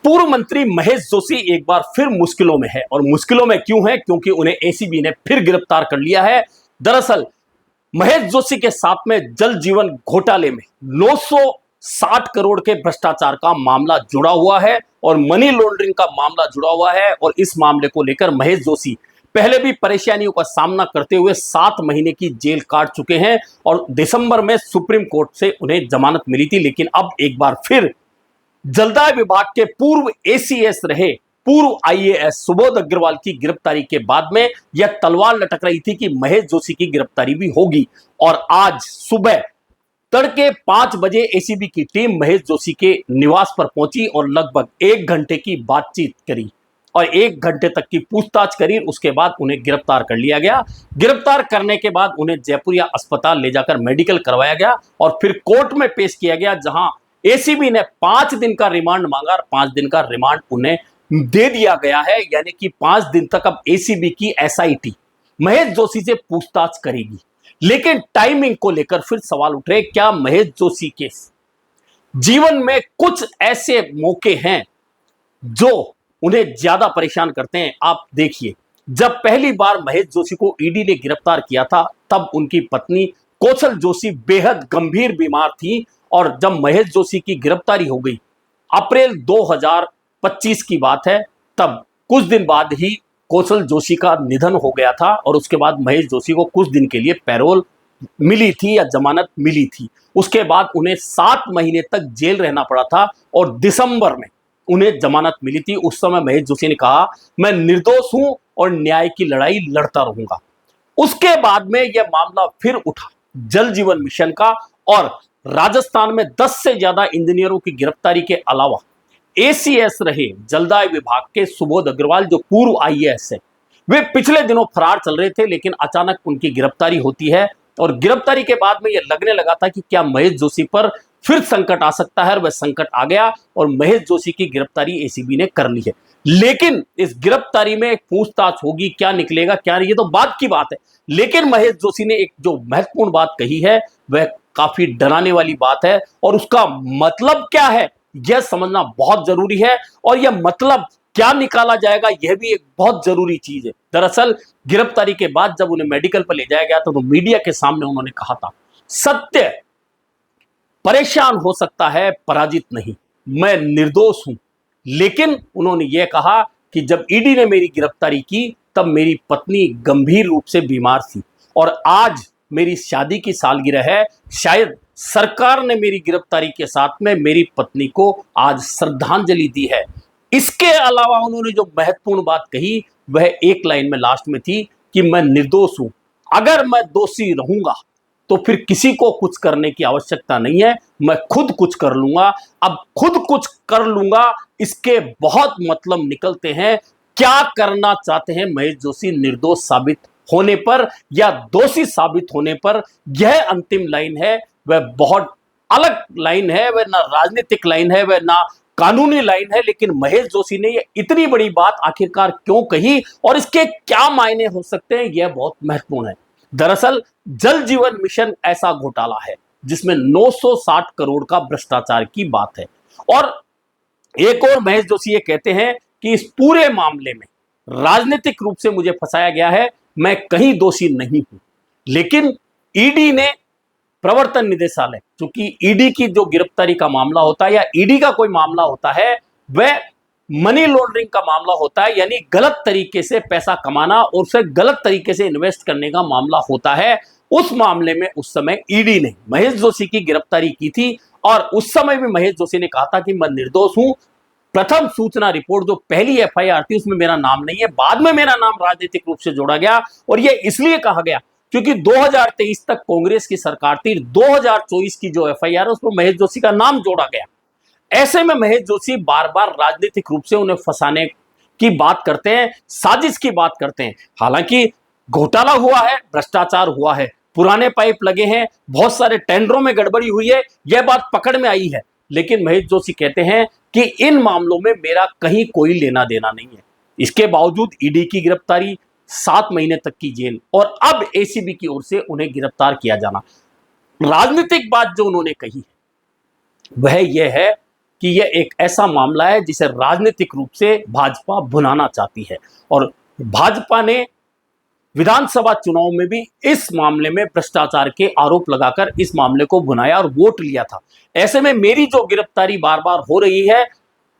पूर्व मंत्री महेश जोशी एक बार फिर मुश्किलों में है। और मुश्किलों में क्यों है? क्योंकि उन्हें एसीबी ने फिर गिरफ्तार कर लिया है। दरअसल महेश जोशी के साथ में जल जीवन घोटाले में 960 करोड़ के भ्रष्टाचार का मामला जुड़ा हुआ है और मनी लॉन्ड्रिंग का मामला जुड़ा हुआ है। और इस मामले को लेकर महेश जोशी पहले भी परेशानियों का सामना करते हुए 7 महीने की जेल काट चुके हैं और दिसंबर में सुप्रीम कोर्ट से उन्हें जमानत मिली थी। लेकिन अब एक बार फिर जलदाय विभाग के पूर्व एसीएस रहे पूर्व आईएएस सुबोध अग्रवाल की गिरफ्तारी के बाद में यह तलवार लटक रही थी कि महेश जोशी की गिरफ्तारी भी होगी। और आज सुबह तड़के 5 बजे एसीबी की टीम महेश जोशी के निवास पर पहुंची और लगभग 1 घंटे की बातचीत करी और 1 घंटे तक की पूछताछ करी। उसके बाद उन्हें गिरफ्तार कर लिया गया। गिरफ्तार करने के बाद उन्हें जयपुरिया अस्पताल ले जाकर मेडिकल करवाया गया और फिर कोर्ट में पेश किया गया, जहां एसीबी ने 5 दिन का रिमांड मांगा और 5 दिन का रिमांड उन्हें दे दिया गया है। यानी कि 5 दिन तक अब एसीबी की एसआईटी महेश जोशी से पूछताछ करेगी। लेकिन टाइमिंग को लेकर फिर सवाल उठ रहे, क्या महेश जोशी के जीवन में कुछ ऐसे मौके हैं जो उन्हें ज्यादा परेशान करते हैं? आप देखिए, जब पहली बार महेश जोशी को ईडी ने गिरफ्तार किया था तब उनकी पत्नी कौशल जोशी बेहद गंभीर बीमार थी और जब महेश जोशी की गिरफ्तारी हो गई अप्रैल 2025 की बात है, तब कुछ दिन बाद ही कौशल जोशी का निधन हो गया था और उसके बाद महेश जोशी को कुछ दिन के लिए पैरोल मिली थी या जमानत मिली थी। उसके बाद उन्हें 7 महीने तक जेल रहना पड़ा था और दिसंबर में उन्हें जमानत मिली थी। उस समय महेश जोशी ने कहा, मैं निर्दोष हूं और न्याय की लड़ाई लड़ता रहूंगा। उसके बाद में यह मामला फिर उठा जल जीवन मिशन का और राजस्थान में 10 से ज्यादा इंजीनियरों की गिरफ्तारी के अलावा एसीएस रहे जलदाय विभाग के सुबोध अग्रवाल जो पूर्व आईएएस है, वे पिछले दिनों फरार चल रहे थे। लेकिन अचानक उनकी गिरफ्तारी होती है और गिरफ्तारी के बाद में यह लगने लगा था कि क्या महेश जोशी पर फिर संकट आ सकता है, और वह संकट आ गया और महेश जोशी की गिरफ्तारी एसीबी ने कर ली है। लेकिन इस गिरफ्तारी में पूछताछ होगी, क्या निकलेगा क्या नहीं, ये तो बात की बात है। लेकिन महेश जोशी ने एक जो महत्वपूर्ण बात कही है वह काफी डराने वाली बात है और उसका मतलब क्या है यह समझना बहुत जरूरी है और यह मतलब क्या निकाला जाएगा यह भी एक बहुत जरूरी चीज है। दरअसल गिरफ्तारी के बाद जब उन्हें मेडिकल पर ले जाया गया तो मीडिया के सामने उन्होंने कहा था, सत्य परेशान हो सकता है, पराजित नहीं, मैं निर्दोष हूं। लेकिन उन्होंने यह कहा कि जब ईडी ने मेरी गिरफ्तारी की तब मेरी पत्नी गंभीर रूप से बीमार थी और आज मेरी शादी की सालगिरह है। शायद सरकार ने मेरी गिरफ्तारी के साथ में मेरी पत्नी को आज श्रद्धांजलि दी है। इसके अलावा उन्होंने जो महत्वपूर्ण बात कही वह एक लाइन में लास्ट में थी कि मैं निर्दोष हूं, अगर मैं दोषी रहूंगा तो फिर किसी को कुछ करने की आवश्यकता नहीं है, मैं खुद कुछ कर लूंगा। अब खुद कुछ कर लूंगा इसके बहुत मतलब निकलते हैं। क्या करना चाहते हैं महेश जोशी निर्दोष साबित होने पर या दोषी साबित होने पर? यह अंतिम लाइन है, वह बहुत अलग लाइन है, वह ना राजनीतिक लाइन है, वह ना कानूनी लाइन है। लेकिन महेश जोशी ने यह इतनी बड़ी बात आखिरकार क्यों कही और इसके क्या मायने हो सकते हैं, यह बहुत महत्वपूर्ण है। दरअसल जल जीवन मिशन ऐसा घोटाला है जिसमें 960 करोड़ का भ्रष्टाचार की बात है। और एक और महेश जोशी ये कहते हैं कि इस पूरे मामले में राजनीतिक रूप से मुझे फंसाया गया है, मैं कहीं दोषी नहीं हूं। लेकिन ईडी ने, प्रवर्तन निदेशालय, क्योंकि ईडी की जो गिरफ्तारी का मामला होता है या ईडी का कोई मामला होता है वह मनी लॉन्ड्रिंग का मामला होता है, यानी गलत तरीके से पैसा कमाना और उसे गलत तरीके से इन्वेस्ट करने का मामला होता है। उस मामले में उस समय ईडी ने महेश जोशी की गिरफ्तारी की थी और उस समय भी महेश जोशी ने कहा था कि मैं निर्दोष हूं। प्रथम सूचना रिपोर्ट जो पहली एफआईआर थी उसमें मेरा नाम नहीं है, बाद में मेरा नाम राजनीतिक रूप से जोड़ा गया और यह इसलिए कहा गया क्योंकि 2023 तक कांग्रेस की सरकार थी, 2024 की जो एफआईआर है उसमें महेश जोशी का नाम जोड़ा गया। ऐसे में महेश जोशी बार बार राजनीतिक रूप से उन्हें फंसाने की बात करते हैं, साजिश की बात करते हैं। हालांकि घोटाला हुआ है, भ्रष्टाचार हुआ है, पुराने पाइप लगे हैं, बहुत सारे टेंडरों में गड़बड़ी हुई है, यह बात पकड़ में आई है। लेकिन महेश जोशी कहते हैं कि इन मामलों में मेरा कहीं कोई लेना देना नहीं है। इसके बावजूद ईडी की गिरफ्तारी, 7 महीने तक की जेल और अब एसीबी की ओर से उन्हें गिरफ्तार किया जाना। राजनीतिक बात जो उन्होंने कही है वह यह है कि यह एक ऐसा मामला है जिसे राजनीतिक रूप से भाजपा भुनाना चाहती है। और भाजपा ने विधानसभा चुनाव में भी इस मामले में भ्रष्टाचार के आरोप लगाकर इस मामले को भुनाया और वोट लिया था। ऐसे में मेरी जो गिरफ्तारी बार बार हो रही है,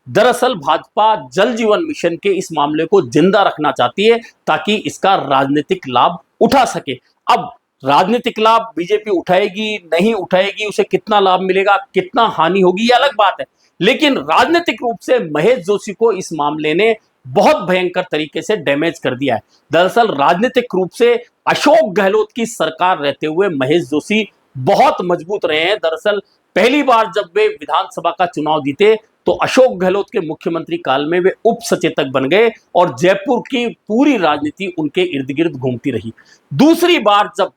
दरअसल भाजपा जल जीवन मिशन के इस मामले को जिंदा रखना चाहती है ताकि इसका राजनीतिक लाभ उठा सके। अब राजनीतिक लाभ बीजेपी उठाएगी नहीं उठाएगी, उसे कितना लाभ मिलेगा, कितना हानि होगी, ये अलग बात है। लेकिन राजनीतिक रूप से महेश जोशी को इस मामले ने बहुत भयंकर तरीके से डैमेज कर दिया है। दरअसल राजनीतिक रूप से अशोक गहलोत की सरकार रहते हुए महेश जोशी बहुत मजबूत रहे हैं। दरअसल पहली बार जब वे विधानसभा का चुनाव जीते तो अशोक गहलोत के मुख्यमंत्री काल में वे उप सचेतक बन गए और जयपुर की पूरी राजनीति उनके इर्द गिर्द घूमती रही। दूसरी बार जब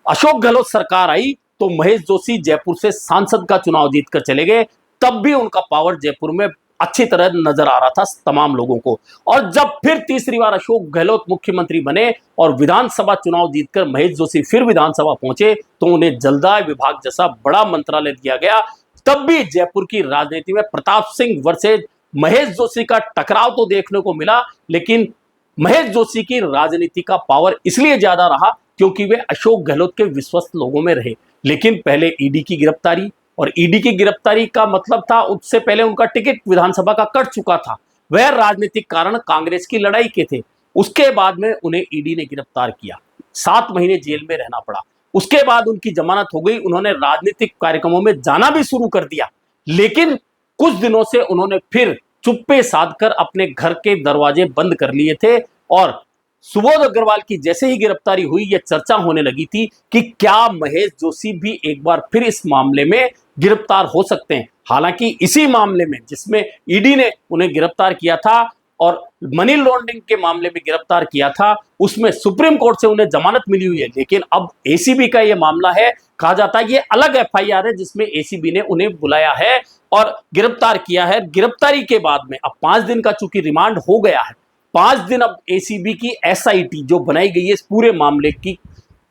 अशोक गहलोत सरकार आई तो महेश जोशी जयपुर से सांसद का चुनाव जीतकर चले गए, तब भी उनका पावर जयपुर में अच्छी तरह नजर आ रहा था तमाम लोगों को। और जब फिर तीसरी बार अशोक गहलोत मुख्यमंत्री बने और विधानसभा चुनाव जीतकर महेश जोशी फिर विधानसभा पहुंचे तो उन्हें जलदाय विभाग जैसा बड़ा मंत्रालय दिया गया। तब भी जयपुर की राजनीति में प्रताप सिंह वर्सेज महेश जोशी का टकराव तो देखने को मिला, लेकिन महेश जोशी की राजनीति का पावर इसलिए ज्यादा रहा क्योंकि वे अशोक गहलोत के विश्वस्त लोगों में रहे। लेकिन पहले ईडी की गिरफ्तारी, और ईडी की गिरफ्तारी का मतलब था उससे पहले उनका टिकट विधानसभा का कट चुका था, वह राजनीतिक कारण कांग्रेस की लड़ाई के थे। उसके बाद में उन्हें ईडी ने गिरफ्तार किया, 7 महीने जेल में रहना पड़ा। उसके बाद उनकी जमानत हो गई, उन्होंने राजनीतिक कार्यक्रमों में जाना भी शुरू कर दिया। लेकिन कुछ दिनों से उन्होंने फिर चुप्पे साधकर अपने घर के दरवाजे बंद कर लिए थे। और सुबोध अग्रवाल की जैसे ही गिरफ्तारी हुई, यह चर्चा होने लगी थी कि क्या महेश जोशी भी एक बार फिर इस मामले में गिरफ्तार हो सकते हैं। हालांकि इसी मामले में जिसमें ईडी ने उन्हें गिरफ्तार किया था और मनी लॉन्ड्रिंग के मामले में गिरफ्तार किया था, उसमें सुप्रीम कोर्ट से उन्हें जमानत मिली हुई है। लेकिन अब एसीबी का यह मामला है, कहा जाता है ये अलग एफआईआर है जिसमें एसीबी ने उन्हें बुलाया है और गिरफ्तार किया है। गिरफ्तारी के बाद में अब 5 दिन का चूंकि रिमांड हो गया है, 5 दिन अब एसीबी की एसआईटी जो बनाई गई है इस पूरे मामले की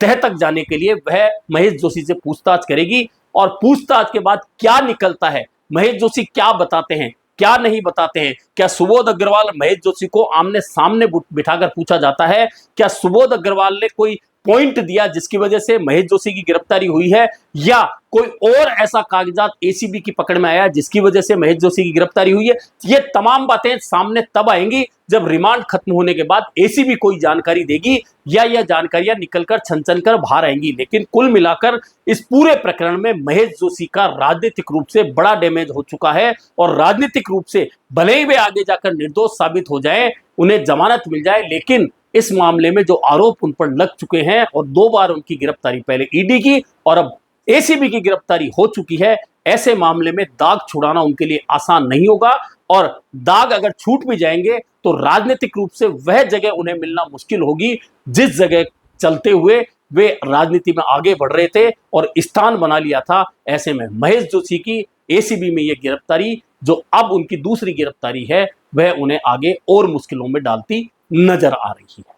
तह तक जाने के लिए, वह महेश जोशी से पूछताछ करेगी। और पूछताछ के बाद क्या निकलता है, महेश जोशी क्या बताते हैं क्या नहीं बताते हैं, क्या सुबोध अग्रवाल महेश जोशी को आमने सामने बिठाकर पूछा जाता है, क्या सुबोध अग्रवाल ने कोई पॉइंट दिया जिसकी वजह से महेश जोशी की गिरफ्तारी हुई है, या कोई और ऐसा कागजात एसीबी की पकड़ में आया जिसकी वजह से महेश जोशी की गिरफ्तारी हुई है। ये तमाम बातें सामने तब आएंगी जब रिमांड खत्म होने के बाद एसीबी कोई जानकारी देगी या यह जानकारियां निकलकर छन कर बाहर आएंगी। लेकिन कुल मिलाकर इस पूरे प्रकरण में महेश जोशी का राजनीतिक रूप से बड़ा डैमेज हो चुका है और राजनीतिक रूप से भले ही वे आगे जाकर निर्दोष साबित हो जाए, उन्हें जमानत मिल जाए, लेकिन इस मामले में जो आरोप उन पर लग चुके हैं और 2 बार उनकी गिरफ्तारी, पहले ईडी की और अब एसीबी की गिरफ्तारी हो चुकी है, ऐसे मामले में दाग छुड़ाना उनके लिए आसान नहीं होगा। और दाग अगर छूट भी जाएंगे तो राजनीतिक रूप से वह जगह उन्हें मिलना मुश्किल होगी जिस जगह चलते हुए वे राजनीति में आगे बढ़ रहे थे और स्थान बना लिया था। ऐसे में महेश जोशी की एसीबी में यह गिरफ्तारी, जो अब उनकी दूसरी गिरफ्तारी है, वह उन्हें आगे और मुश्किलों में डालती नजर आ रही है।